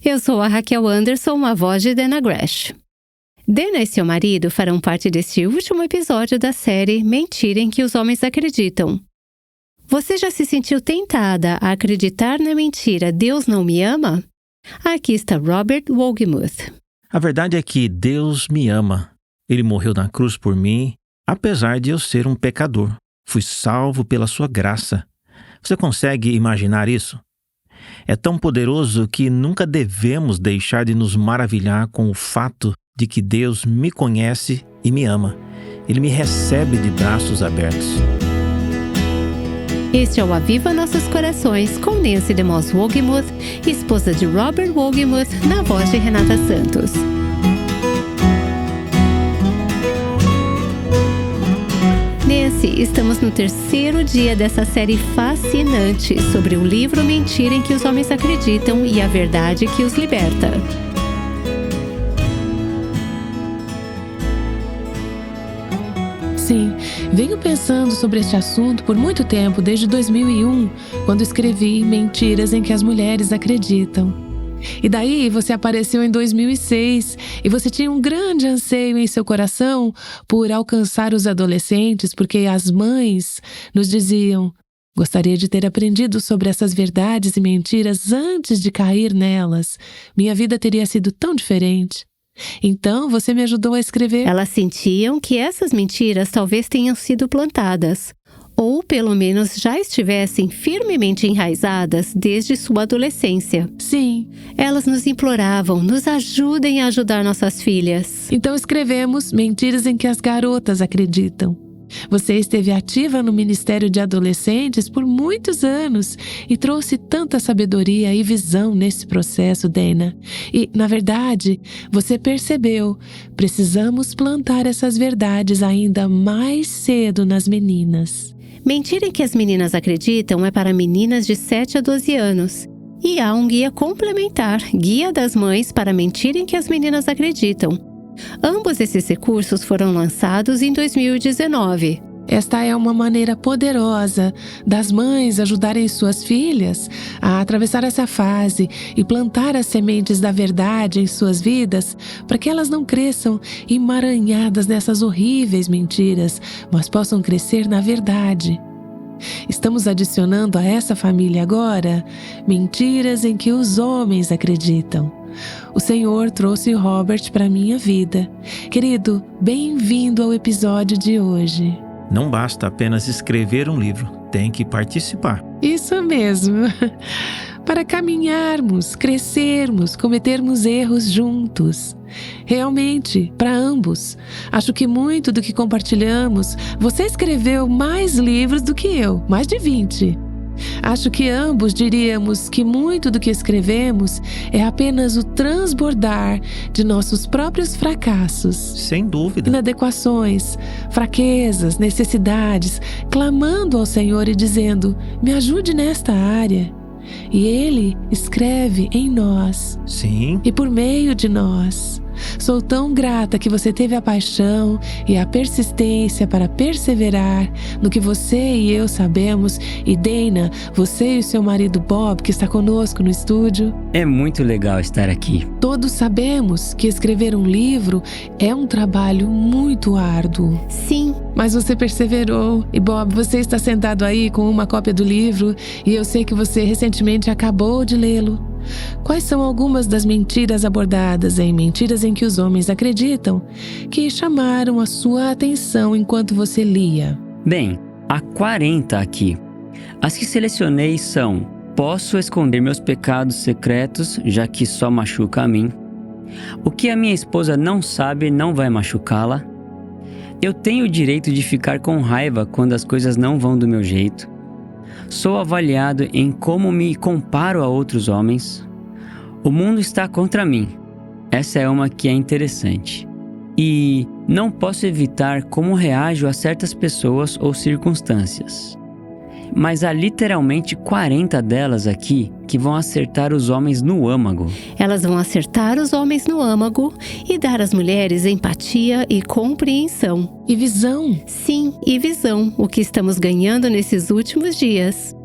Eu sou a Raquel Anderson, a voz de Dana Gresh. Dana e seu marido farão parte deste último episódio da série Mentira em que os Homens Acreditam. Você já se sentiu tentada a acreditar na mentira "Deus não me ama"? Aqui está Robert Wohlgemuth. A verdade é que Deus me ama. Ele morreu na cruz por mim, apesar de eu ser um pecador. Fui salvo pela sua graça. Você consegue imaginar isso? É tão poderoso que nunca devemos deixar de nos maravilhar com o fato de que Deus me conhece e me ama. Ele me recebe de braços abertos. Este é o Aviva Nossos Corações, com Nancy DeMoss Wohlgemuth, esposa de Robert Wohlgemuth, na voz de Renata Santos. Nancy, estamos no terceiro dia dessa série fascinante sobre o livro Mentira em que os Homens Acreditam e a Verdade que os Liberta. Sim, venho pensando sobre este assunto por muito tempo, desde 2001, quando escrevi Mentiras em que as Mulheres Acreditam. E daí você apareceu em 2006 e você tinha um grande anseio em seu coração por alcançar os adolescentes, porque as mães nos diziam: gostaria de ter aprendido sobre essas verdades e mentiras antes de cair nelas. Minha vida teria sido tão diferente. Então, você me ajudou a escrever. Elas sentiam que essas mentiras talvez tenham sido plantadas, ou pelo menos já estivessem firmemente enraizadas desde sua adolescência. Sim. Elas nos imploravam: nos ajudem a ajudar nossas filhas. Então escrevemos Mentiras em que as Garotas Acreditam. Você esteve ativa no Ministério de Adolescentes por muitos anos e trouxe tanta sabedoria e visão nesse processo, Dana. E, na verdade, você percebeu, precisamos plantar essas verdades ainda mais cedo nas meninas. Mentira em que as meninas acreditam é para meninas de 7 a 12 anos. E há um guia complementar, Guia das Mães para Mentira em que as Meninas Acreditam. Ambos esses recursos foram lançados em 2019. Esta é uma maneira poderosa das mães ajudarem suas filhas a atravessar essa fase e plantar as sementes da verdade em suas vidas para que elas não cresçam emaranhadas nessas horríveis mentiras, mas possam crescer na verdade. Estamos adicionando a essa família agora Mentiras em que os Homens Acreditam. O Senhor trouxe Robert para minha vida. Querido, bem-vindo ao episódio de hoje. Não basta apenas escrever um livro, tem que participar. Isso mesmo. Para caminharmos, crescermos, cometermos erros juntos. Realmente, para ambos. Acho que muito do que compartilhamos, você escreveu mais livros do que eu, mais de 20. Acho que ambos diríamos que muito do que escrevemos é apenas o transbordar de nossos próprios fracassos. Sem dúvida. Inadequações, fraquezas, necessidades, clamando ao Senhor e dizendo: me ajude nesta área. E Ele escreve em nós. Sim. E por meio de nós. Sou tão grata que você teve a paixão e a persistência para perseverar no que você e eu sabemos. E Dana, você e o seu marido Bob, que está conosco no estúdio. É muito legal estar aqui. Todos sabemos que escrever um livro é um trabalho muito árduo. Sim. Mas você perseverou. E Bob, você está sentado aí com uma cópia do livro e eu sei que você recentemente acabou de lê-lo. Quais são algumas das mentiras abordadas em Mentiras em que os Homens Acreditam que chamaram a sua atenção enquanto você lia? Bem, há 40 aqui. As que selecionei são: posso esconder meus pecados secretos, já que só machuca a mim. O que a minha esposa não sabe não vai machucá-la. Eu tenho o direito de ficar com raiva quando as coisas não vão do meu jeito. Sou avaliado em como me comparo a outros homens. O mundo está contra mim. Essa é uma que é interessante. E não posso evitar como reajo a certas pessoas ou circunstâncias. Mas há literalmente 40 delas aqui que vão acertar os homens no âmago. Elas vão acertar os homens no âmago e dar às mulheres empatia e compreensão. E visão. Sim, e visão, o que estamos ganhando nesses últimos dias.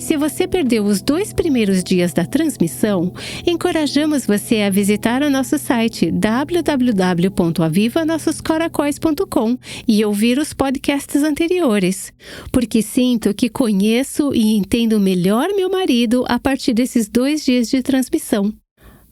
Se você perdeu os 2 primeiros dias da transmissão, encorajamos você a visitar o nosso site www.avivanossoscoracóis.com e ouvir os podcasts anteriores, porque sinto que conheço e entendo melhor meu marido a partir desses 2 dias de transmissão.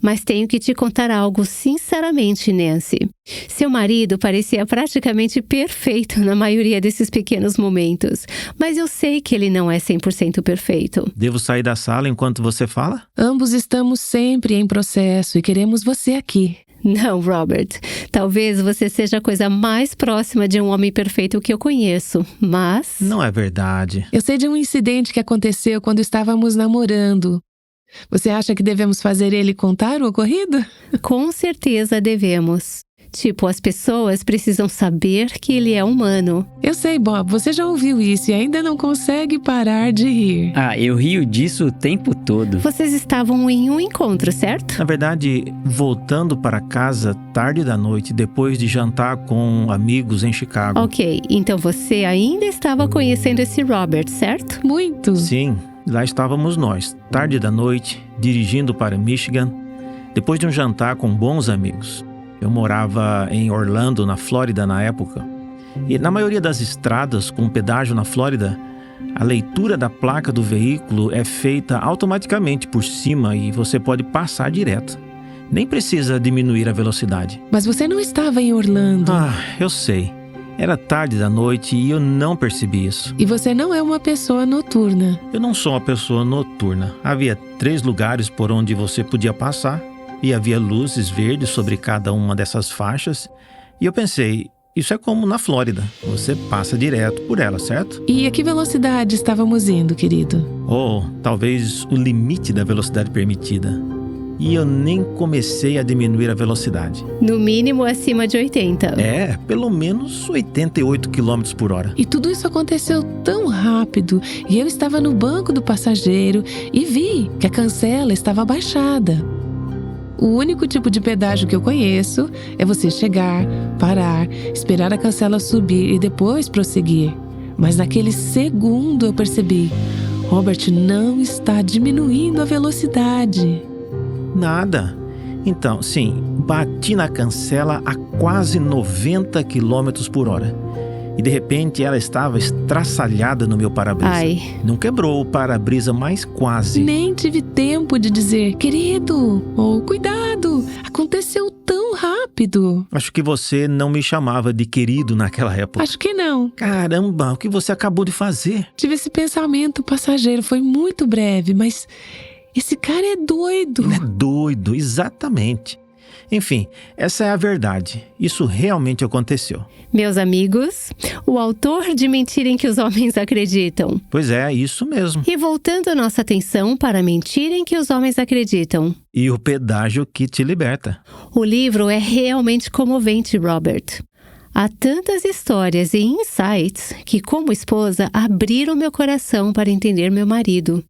Mas tenho que te contar algo sinceramente, Nancy. Seu marido parecia praticamente perfeito na maioria desses pequenos momentos, mas eu sei que ele não é 100% perfeito. Devo sair da sala enquanto você fala? Ambos estamos sempre em processo e queremos você aqui. Não, Robert. Talvez você seja a coisa mais próxima de um homem perfeito que eu conheço, mas... Não é verdade. Eu sei de um incidente que aconteceu quando estávamos namorando. Você acha que devemos fazer ele contar o ocorrido? Com certeza devemos. Tipo, as pessoas precisam saber que ele é humano. Eu sei, Bob, você já ouviu isso e ainda não consegue parar de rir. Eu rio disso o tempo todo. Vocês estavam em um encontro, certo? Na verdade, voltando para casa tarde da noite, depois de jantar com amigos em Chicago. Ok, então você ainda estava conhecendo esse Robert, certo? Muito. Sim, lá estávamos nós, tarde da noite, dirigindo para Michigan, depois de um jantar com bons amigos. Eu morava em Orlando, na Flórida, na época. E na maioria das estradas com pedágio na Flórida, a leitura da placa do veículo é feita automaticamente por cima e você pode passar direto. Nem precisa diminuir a velocidade. Mas você não estava em Orlando. Eu sei. Era tarde da noite e eu não percebi isso. E você não é uma pessoa noturna. Eu não sou uma pessoa noturna. Havia 3 lugares por onde você podia passar. E havia luzes verdes sobre cada uma dessas faixas. E eu pensei, isso é como na Flórida. Você passa direto por ela, certo? E a que velocidade estávamos indo, querido? Talvez o limite da velocidade permitida. E eu nem comecei a diminuir a velocidade. No mínimo acima de 80. Pelo menos 88 km por hora. E tudo isso aconteceu tão rápido. E eu estava no banco do passageiro e vi que a cancela estava abaixada. O único tipo de pedágio que eu conheço é você chegar, parar, esperar a cancela subir e depois prosseguir. Mas naquele segundo eu percebi, Robert não está diminuindo a velocidade. Nada. Então, sim, bati na cancela a quase 90 km por hora. E de repente ela estava estraçalhada no meu para-brisa. Ai. Não quebrou o para-brisa, mas quase. Nem tive tempo de dizer, querido, ou cuidado, aconteceu tão rápido. Acho que você não me chamava de querido naquela época. Acho que não. Caramba, o que você acabou de fazer? Tive esse pensamento passageiro, foi muito breve, mas esse cara é doido. Ele é doido, exatamente. Enfim, essa é a verdade. Isso realmente aconteceu. Meus amigos, o autor de Mentira em que os Homens Acreditam. Pois é, isso mesmo. E voltando a nossa atenção para a Mentira em que os Homens Acreditam. E o pedágio que te liberta. O livro é realmente comovente, Robert. Há tantas histórias e insights que, como esposa, abriram meu coração para entender meu marido.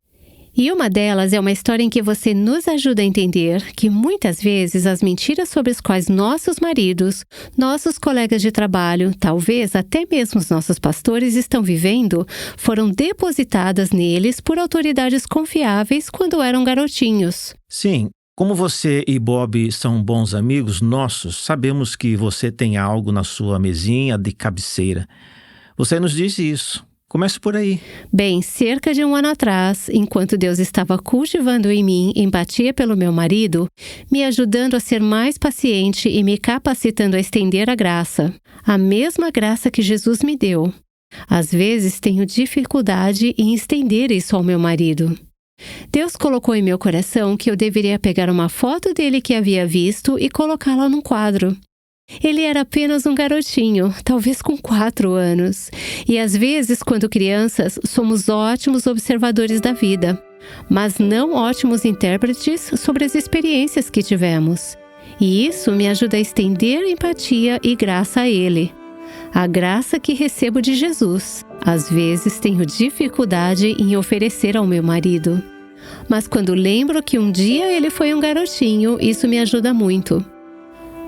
E uma delas é uma história em que você nos ajuda a entender que muitas vezes as mentiras sobre as quais nossos maridos, nossos colegas de trabalho, talvez até mesmo os nossos pastores estão vivendo, foram depositadas neles por autoridades confiáveis quando eram garotinhos. Sim, como você e Bob são bons amigos nossos, sabemos que você tem algo na sua mesinha de cabeceira. Você nos disse isso. Comece por aí. Bem, cerca de 1 ano atrás, enquanto Deus estava cultivando em mim empatia pelo meu marido, me ajudando a ser mais paciente e me capacitando a estender a graça, a mesma graça que Jesus me deu. Às vezes tenho dificuldade em estender isso ao meu marido. Deus colocou em meu coração que eu deveria pegar uma foto dele que havia visto e colocá-la num quadro. Ele era apenas um garotinho, talvez com 4 anos. E às vezes, quando crianças, somos ótimos observadores da vida, mas não ótimos intérpretes sobre as experiências que tivemos. E isso me ajuda a estender empatia e graça a ele. A graça que recebo de Jesus. Às vezes tenho dificuldade em oferecer ao meu marido. Mas quando lembro que um dia ele foi um garotinho, isso me ajuda muito.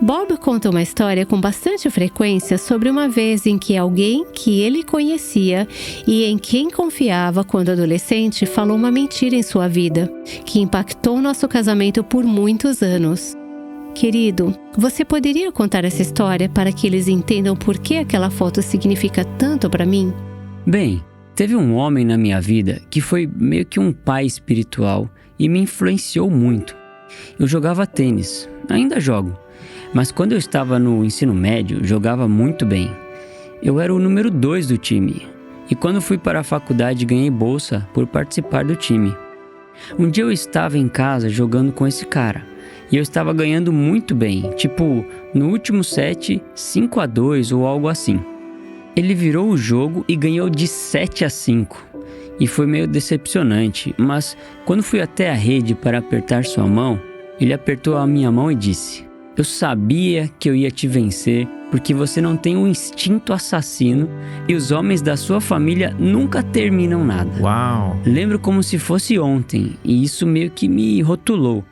Bob conta uma história com bastante frequência sobre uma vez em que alguém que ele conhecia e em quem confiava quando adolescente falou uma mentira em sua vida, que impactou nosso casamento por muitos anos. Querido, você poderia contar essa história para que eles entendam por que aquela foto significa tanto para mim? Bem, teve um homem na minha vida que foi meio que um pai espiritual e me influenciou muito. Eu jogava tênis, ainda jogo, mas quando eu estava no ensino médio, jogava muito bem. Eu era o número 2 do time e quando fui para a faculdade ganhei bolsa por participar do time. Um dia eu estava em casa jogando com esse cara e eu estava ganhando muito bem, tipo no último set 5-2 ou algo assim. Ele virou o jogo e ganhou de 7-5 e foi meio decepcionante, mas quando fui até a rede para apertar sua mão, ele apertou a minha mão e disse: "Eu sabia que eu ia te vencer porque você não tem um instinto assassino e os homens da sua família nunca terminam nada." Uau! Lembro como se fosse ontem e isso meio que me rotulou.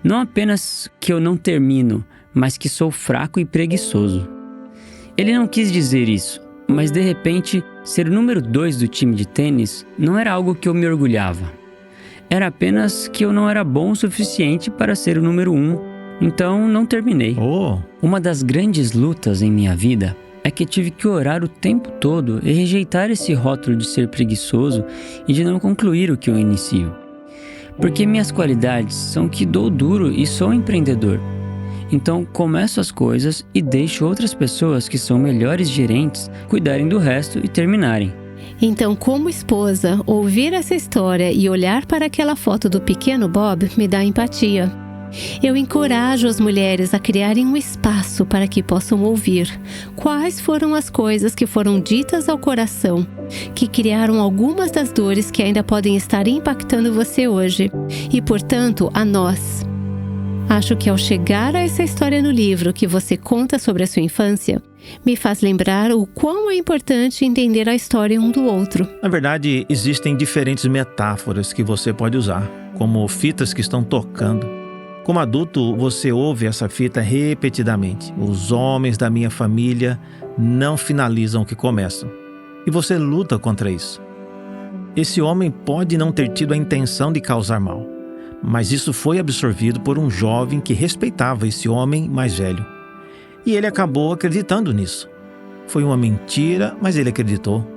Não apenas que eu não termino, mas que sou fraco e preguiçoso. Ele não quis dizer isso, mas de repente, ser o número 2 do time de tênis não era algo que eu me orgulhava. Era apenas que eu não era bom o suficiente para ser o número 1, então não terminei. Uma das grandes lutas em minha vida é que tive que orar o tempo todo e rejeitar esse rótulo de ser preguiçoso e de não concluir o que eu inicio. Porque minhas qualidades são que dou duro e sou empreendedor. Então começo as coisas e deixo outras pessoas que são melhores gerentes cuidarem do resto e terminarem. Então, como esposa, ouvir essa história e olhar para aquela foto do pequeno Bob me dá empatia. Eu encorajo as mulheres a criarem um espaço para que possam ouvir quais foram as coisas que foram ditas ao coração, que criaram algumas das dores que ainda podem estar impactando você hoje, e, portanto, a nós. Acho que ao chegar a essa história no livro que você conta sobre a sua infância, me faz lembrar o quão é importante entender a história um do outro. Na verdade, existem diferentes metáforas que você pode usar, como fitas que estão tocando. Como adulto, você ouve essa fita repetidamente. Os homens da minha família não finalizam o que começam. E você luta contra isso. Esse homem pode não ter tido a intenção de causar mal, mas isso foi absorvido por um jovem que respeitava esse homem mais velho. E ele acabou acreditando nisso. Foi uma mentira, mas ele acreditou.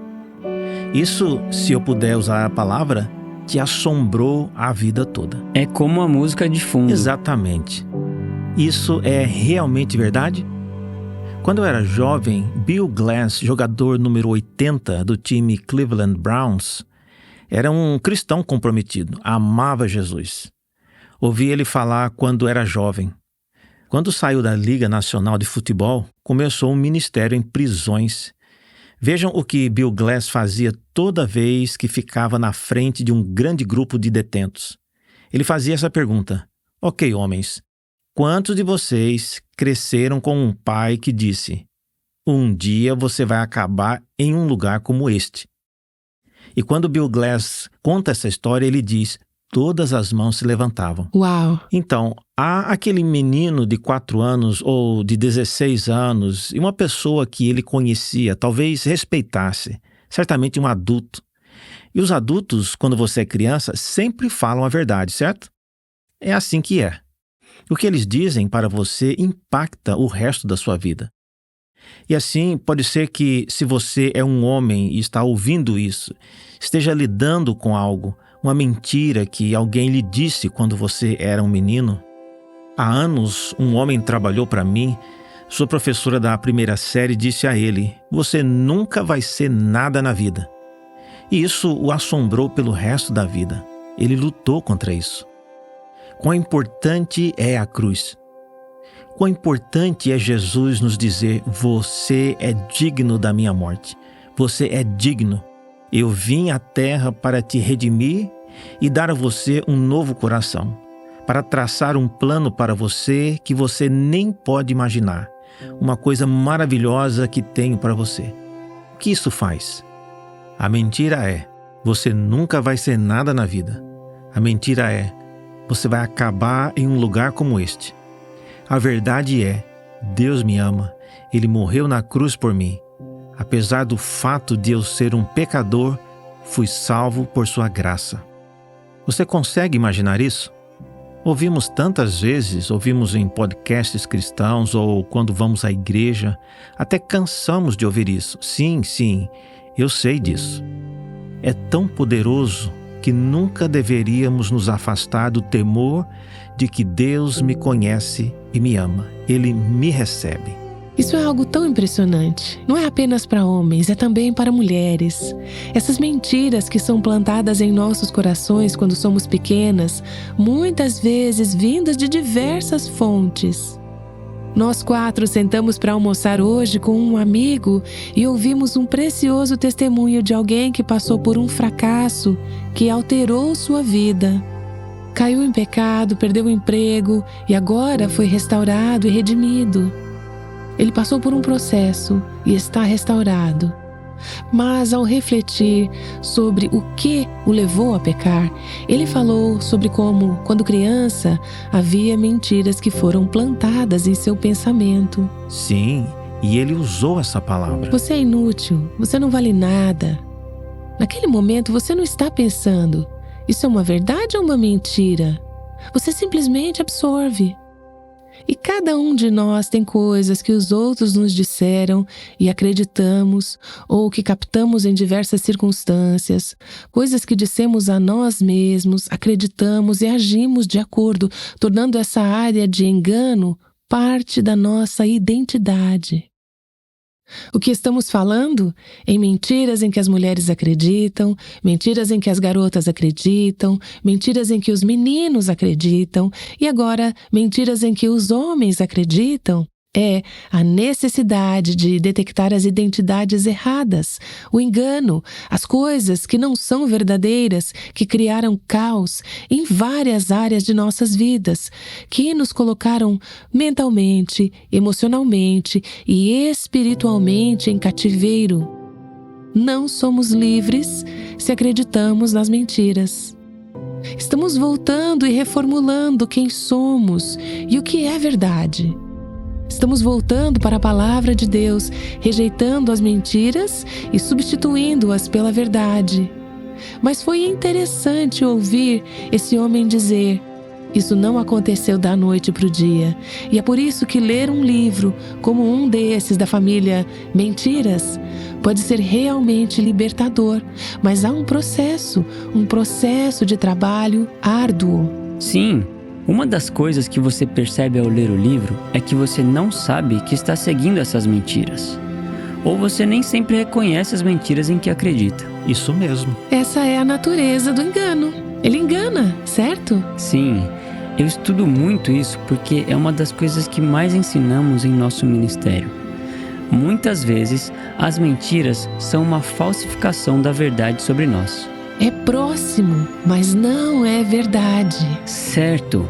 Isso, se eu puder usar a palavra, te assombrou a vida toda. É como a música de fundo. Exatamente. Isso é realmente verdade? Quando eu era jovem, Bill Glass, jogador número 80 do time Cleveland Browns, era um cristão comprometido, amava Jesus. Ouvi ele falar quando era jovem. Quando saiu da Liga Nacional de Futebol, começou um ministério em prisões. Vejam o que Bill Glass fazia toda vez que ficava na frente de um grande grupo de detentos. Ele fazia essa pergunta: "Ok, homens, quantos de vocês cresceram com um pai que disse: 'Um dia você vai acabar em um lugar como este'?" E quando Bill Glass conta essa história, ele diz: todas as mãos se levantavam. Uau! Então, há aquele menino de 4 anos ou de 16 anos e uma pessoa que ele conhecia, talvez respeitasse, certamente um adulto. E os adultos, quando você é criança, sempre falam a verdade, certo? É assim que é. O que eles dizem para você impacta o resto da sua vida. E assim, pode ser que, se você é um homem e está ouvindo isso, esteja lidando com algo, uma mentira que alguém lhe disse quando você era um menino. Há anos, um homem trabalhou para mim. Sua professora da primeira série disse a ele: "Você nunca vai ser nada na vida." E isso o assombrou pelo resto da vida. Ele lutou contra isso. Quão importante é a cruz. Quão importante é Jesus nos dizer: "Você é digno da minha morte. Você é digno. Eu vim à terra para te redimir e dar a você um novo coração, para traçar um plano para você que você nem pode imaginar, uma coisa maravilhosa que tenho para você." O que isso faz? A mentira é: você nunca vai ser nada na vida. A mentira é: você vai acabar em um lugar como este. A verdade é: Deus me ama. Ele morreu na cruz por mim. Apesar do fato de eu ser um pecador, fui salvo por sua graça. Você consegue imaginar isso? Ouvimos tantas vezes, ouvimos em podcasts cristãos ou quando vamos à igreja, até cansamos de ouvir isso. Sim, eu sei disso. É tão poderoso que nunca deveríamos nos afastar do temor de que Deus me conhece e me ama. Ele me recebe. Isso é algo tão impressionante. Não é apenas para homens, é também para mulheres. Essas mentiras que são plantadas em nossos corações quando somos pequenas, muitas vezes vindas de diversas fontes. Nós 4 sentamos para almoçar hoje com um amigo e ouvimos um precioso testemunho de alguém que passou por um fracasso que alterou sua vida. Caiu em pecado, perdeu o emprego e agora foi restaurado e redimido. Ele passou por um processo e está restaurado. Mas ao refletir sobre o que o levou a pecar, ele falou sobre como, quando criança, havia mentiras que foram plantadas em seu pensamento. Sim, e ele usou essa palavra. Você é inútil, você não vale nada. Naquele momento você não está pensando, isso é uma verdade ou uma mentira? Você simplesmente absorve. E cada um de nós tem coisas que os outros nos disseram e acreditamos, ou que captamos em diversas circunstâncias, coisas que dissemos a nós mesmos, acreditamos e agimos de acordo, tornando essa área de engano parte da nossa identidade. O que estamos falando? Em mentiras em que as mulheres acreditam, mentiras em que as garotas acreditam, mentiras em que os meninos acreditam e agora mentiras em que os homens acreditam. É a necessidade de detectar as identidades erradas, o engano, as coisas que não são verdadeiras, que criaram caos em várias áreas de nossas vidas, que nos colocaram mentalmente, emocionalmente e espiritualmente em cativeiro. Não somos livres se acreditamos nas mentiras. Estamos voltando e reformulando quem somos e o que é verdade. Estamos voltando para a palavra de Deus, rejeitando as mentiras e substituindo-as pela verdade. Mas foi interessante ouvir esse homem dizer: isso não aconteceu da noite para o dia. E é por isso que ler um livro como um desses da família Mentiras pode ser realmente libertador. Mas há um processo de trabalho árduo. Sim. Uma das coisas que você percebe ao ler o livro é que você não sabe que está seguindo essas mentiras. Ou você nem sempre reconhece as mentiras em que acredita. Isso mesmo. Essa é a natureza do engano. Ele engana, certo? Sim, eu estudo muito isso porque é uma das coisas que mais ensinamos em nosso ministério. Muitas vezes, as mentiras são uma falsificação da verdade sobre nós. É próximo, mas não é verdade. Certo.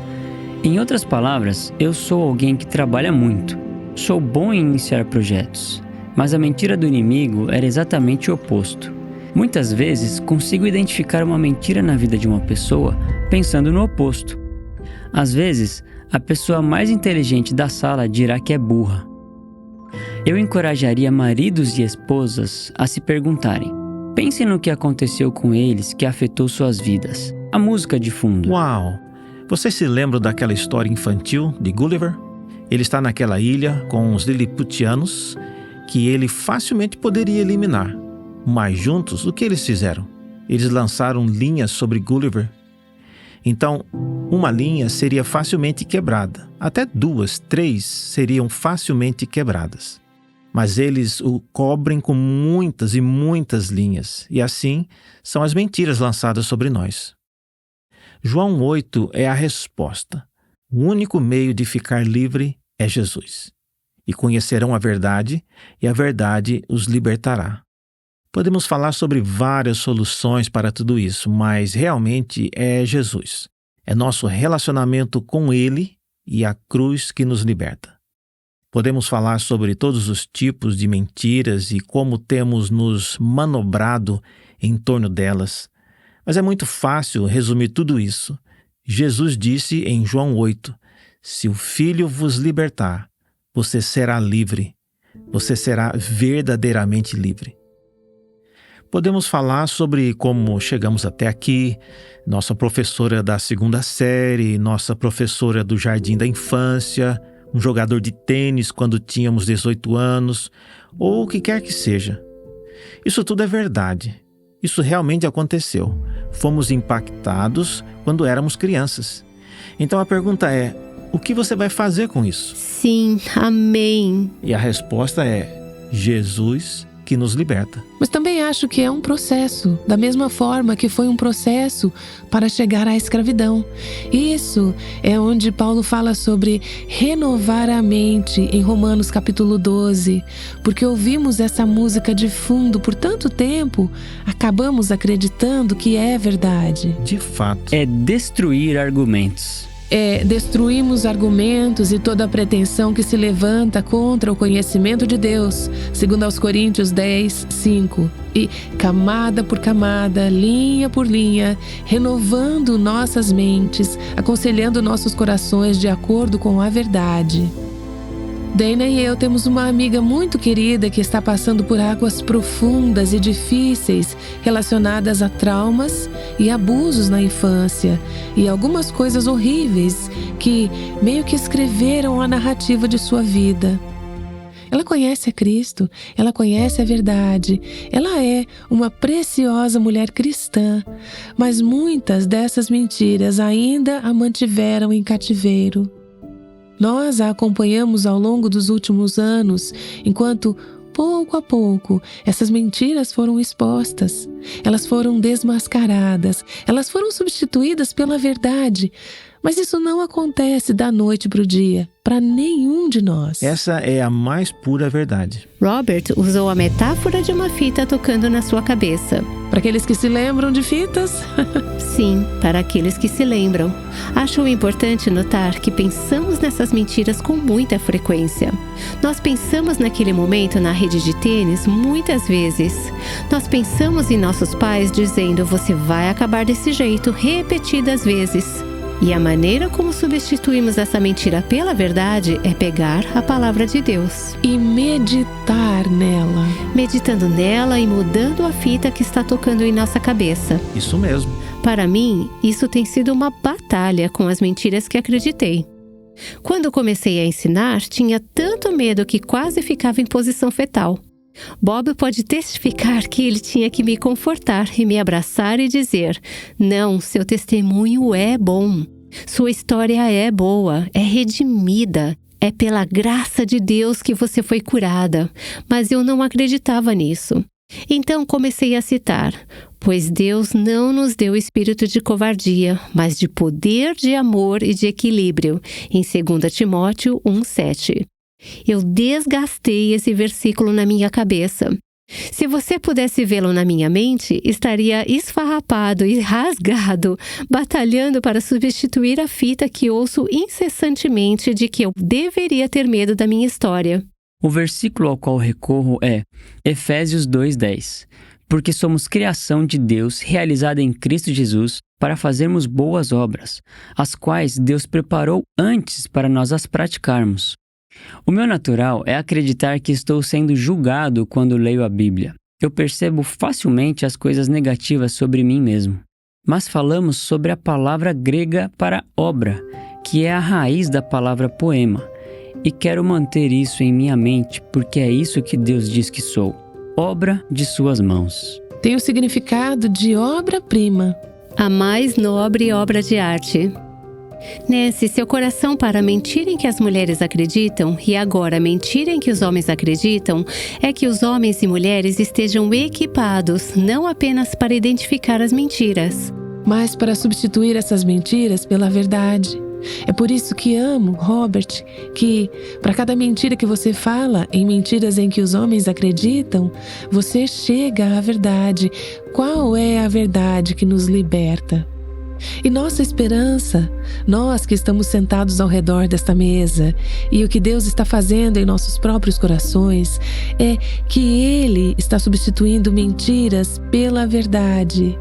Em outras palavras, eu sou alguém que trabalha muito. Sou bom em iniciar projetos. Mas a mentira do inimigo era exatamente o oposto. Muitas vezes, consigo identificar uma mentira na vida de uma pessoa pensando no oposto. Às vezes, a pessoa mais inteligente da sala dirá que é burra. Eu encorajaria maridos e esposas a se perguntarem: pensem no que aconteceu com eles que afetou suas vidas. A música de fundo. Uau! Vocês se lembram daquela história infantil de Gulliver? Ele está naquela ilha com os liliputianos que ele facilmente poderia eliminar. Mas juntos, o que eles fizeram? Eles lançaram linhas sobre Gulliver. Então, uma linha seria facilmente quebrada. Até 2, 3 seriam facilmente quebradas. Mas eles o cobrem com muitas e muitas linhas. E assim são as mentiras lançadas sobre nós. João 8 é a resposta. O único meio de ficar livre é Jesus. E conhecerão a verdade, e a verdade os libertará. Podemos falar sobre várias soluções para tudo isso, mas realmente é Jesus. É nosso relacionamento com Ele e a cruz que nos liberta. Podemos falar sobre todos os tipos de mentiras e como temos nos manobrado em torno delas. Mas é muito fácil resumir tudo isso. Jesus disse em João 8, se o Filho vos libertar, você será livre. Você será verdadeiramente livre. Podemos falar sobre como chegamos até aqui, nossa professora da 2ª série, nossa professora do jardim da infância, um jogador de tênis quando tínhamos 18 anos, ou o que quer que seja. Isso tudo é verdade. Isso realmente aconteceu. Fomos impactados quando éramos crianças. Então a pergunta é: o que você vai fazer com isso? Sim, amém. E a resposta é: Jesus que nos liberta. Mas também acho que é um processo, da mesma forma que foi um processo para chegar à escravidão. Isso é onde Paulo fala sobre renovar a mente em Romanos capítulo 12. Porque ouvimos essa música de fundo por tanto tempo, acabamos acreditando que é verdade. De fato. É destruir argumentos. Destruímos argumentos e toda a pretensão que se levanta contra o conhecimento de Deus, segundo aos Coríntios 10, 5. E camada por camada, linha por linha, renovando nossas mentes, aconselhando nossos corações de acordo com a verdade. Dana e eu temos uma amiga muito querida que está passando por águas profundas e difíceis relacionadas a traumas e abusos na infância e algumas coisas horríveis que meio que escreveram a narrativa de sua vida. Ela conhece a Cristo, ela conhece a verdade, ela é uma preciosa mulher cristã, mas muitas dessas mentiras ainda a mantiveram em cativeiro. Nós a acompanhamos ao longo dos últimos anos, enquanto, pouco a pouco, essas mentiras foram expostas. Elas foram desmascaradas, elas foram substituídas pela verdade. Mas isso não acontece da noite para o dia, para nenhum de nós. Essa é a mais pura verdade. Robert usou a metáfora de uma fita tocando na sua cabeça. Para aqueles que se lembram de fitas? Sim, para aqueles que se lembram. Acho importante notar que pensamos nessas mentiras com muita frequência. Nós pensamos naquele momento na rede de tênis muitas vezes. Nós pensamos em nossos pais dizendo: você vai acabar desse jeito, repetidas vezes. E a maneira como substituímos essa mentira pela verdade é pegar a palavra de Deus e meditar nela. Meditando nela e mudando a fita que está tocando em nossa cabeça. Isso mesmo. Para mim, isso tem sido uma batalha com as mentiras que acreditei. Quando comecei a ensinar, tinha tanto medo que quase ficava em posição fetal. Bob pode testificar que ele tinha que me confortar e me abraçar e dizer: não, seu testemunho é bom. Sua história é boa, é redimida. É pela graça de Deus que você foi curada. Mas eu não acreditava nisso. Então comecei a citar: pois Deus não nos deu espírito de covardia, mas de poder, de amor e de equilíbrio, em 2 Timóteo 1:7. Eu desgastei esse versículo na minha cabeça. Se você pudesse vê-lo na minha mente, estaria esfarrapado e rasgado, batalhando para substituir a fita que ouço incessantemente de que eu deveria ter medo da minha história. O versículo ao qual recorro é Efésios 2:10. Porque somos criação de Deus realizada em Cristo Jesus para fazermos boas obras, as quais Deus preparou antes para nós as praticarmos. O meu natural é acreditar que estou sendo julgado quando leio a Bíblia. Eu percebo facilmente as coisas negativas sobre mim mesmo. Mas falamos sobre a palavra grega para obra, que é a raiz da palavra poema. E quero manter isso em minha mente, porque é isso que Deus diz que sou. Obra de suas mãos. Tem o significado de obra-prima. A mais nobre obra de arte. Nancy, seu coração para a mentira em que as mulheres acreditam e agora a mentira em que os homens acreditam é que os homens e mulheres estejam equipados não apenas para identificar as mentiras, mas para substituir essas mentiras pela verdade. É por isso que amo, Robert, que para cada mentira que você fala, em mentiras em que os homens acreditam, você chega à verdade. Qual é a verdade que nos liberta? E nossa esperança, nós que estamos sentados ao redor desta mesa, e o que Deus está fazendo em nossos próprios corações, é que Ele está substituindo mentiras pela verdade.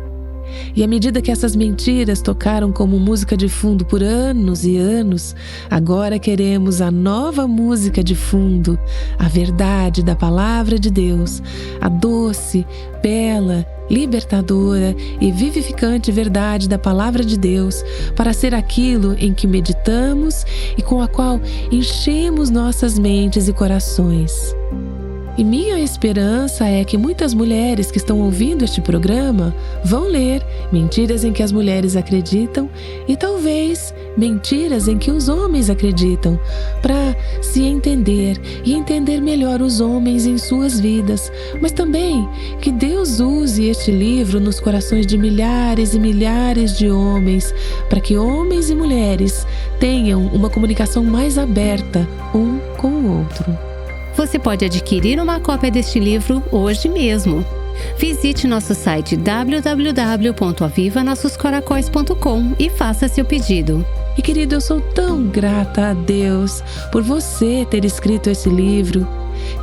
E à medida que essas mentiras tocaram como música de fundo por anos e anos, agora queremos a nova música de fundo, a verdade da Palavra de Deus, a doce, bela, libertadora e vivificante verdade da Palavra de Deus, para ser aquilo em que meditamos e com a qual enchemos nossas mentes e corações. E minha esperança é que muitas mulheres que estão ouvindo este programa vão ler Mentiras em que as Mulheres Acreditam e talvez Mentiras em que os Homens Acreditam, para se entender e entender melhor os homens em suas vidas, mas também que Deus use este livro nos corações de milhares e milhares de homens, para que homens e mulheres tenham uma comunicação mais aberta um com o outro. Você pode adquirir uma cópia deste livro hoje mesmo. Visite nosso site www.avivanossoscoracóis.com e faça seu pedido. E querido, eu sou tão grata a Deus por você ter escrito esse livro.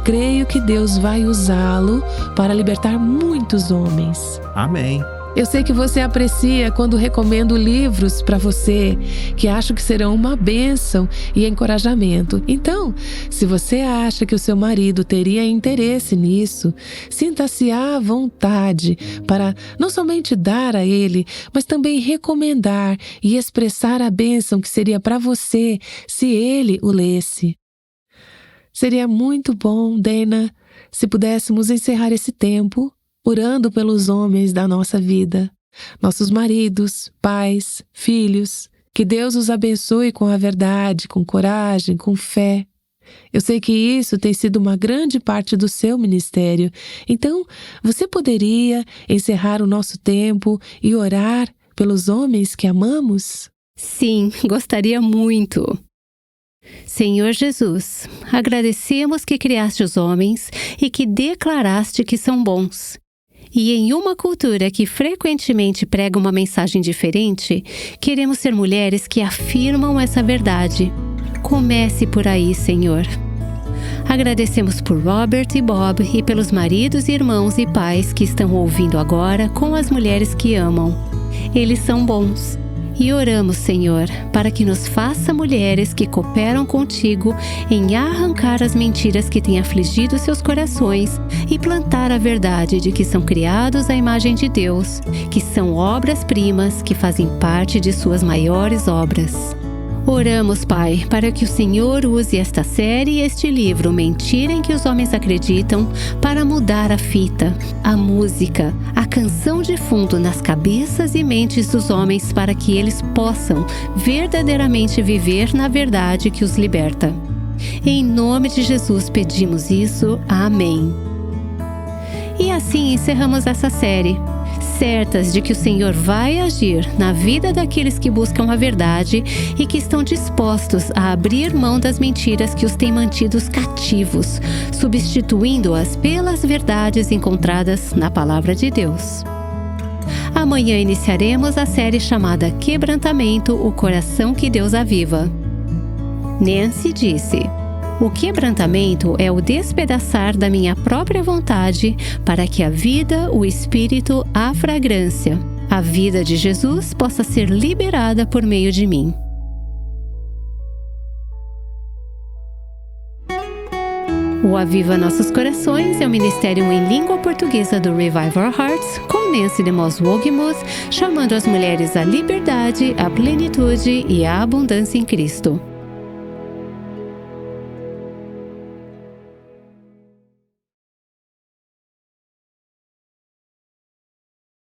Creio que Deus vai usá-lo para libertar muitos homens. Amém. Eu sei que você aprecia quando recomendo livros para você, que acho que serão uma bênção e encorajamento. Então, se você acha que o seu marido teria interesse nisso, sinta-se à vontade para não somente dar a ele, mas também recomendar e expressar a bênção que seria para você se ele o lesse. Seria muito bom, Dana, se pudéssemos encerrar esse tempo orando pelos homens da nossa vida, nossos maridos, pais, filhos. Que Deus os abençoe com a verdade, com coragem, com fé. Eu sei que isso tem sido uma grande parte do seu ministério. Então, você poderia encerrar o nosso tempo e orar pelos homens que amamos? Sim, gostaria muito. Senhor Jesus, agradecemos que criaste os homens e que declaraste que são bons. E em uma cultura que frequentemente prega uma mensagem diferente, queremos ser mulheres que afirmam essa verdade. Comece por aí, Senhor. Agradecemos por Robert e Bob e pelos maridos, irmãos e pais que estão ouvindo agora com as mulheres que amam. Eles são bons. E oramos, Senhor, para que nos faça mulheres que cooperam contigo em arrancar as mentiras que têm afligido seus corações e plantar a verdade de que são criados à imagem de Deus, que são obras-primas que fazem parte de suas maiores obras. Oramos, Pai, para que o Senhor use esta série e este livro, Mentira em que os Homens Acreditam, para mudar a fita, a música, a canção de fundo nas cabeças e mentes dos homens para que eles possam verdadeiramente viver na verdade que os liberta. Em nome de Jesus pedimos isso. Amém. E assim encerramos essa série, certas de que o Senhor vai agir na vida daqueles que buscam a verdade e que estão dispostos a abrir mão das mentiras que os têm mantidos cativos, substituindo-as pelas verdades encontradas na Palavra de Deus. Amanhã iniciaremos a série chamada Quebrantamento, o coração que Deus aviva. Nancy disse: o quebrantamento é o despedaçar da minha própria vontade para que a vida, o espírito, a fragrância, a vida de Jesus possa ser liberada por meio de mim. O Aviva Nossos Corações é um ministério em língua portuguesa do Revive Our Hearts, com Nancy DeMoss Wogmuth, chamando as mulheres à liberdade, à plenitude e à abundância em Cristo.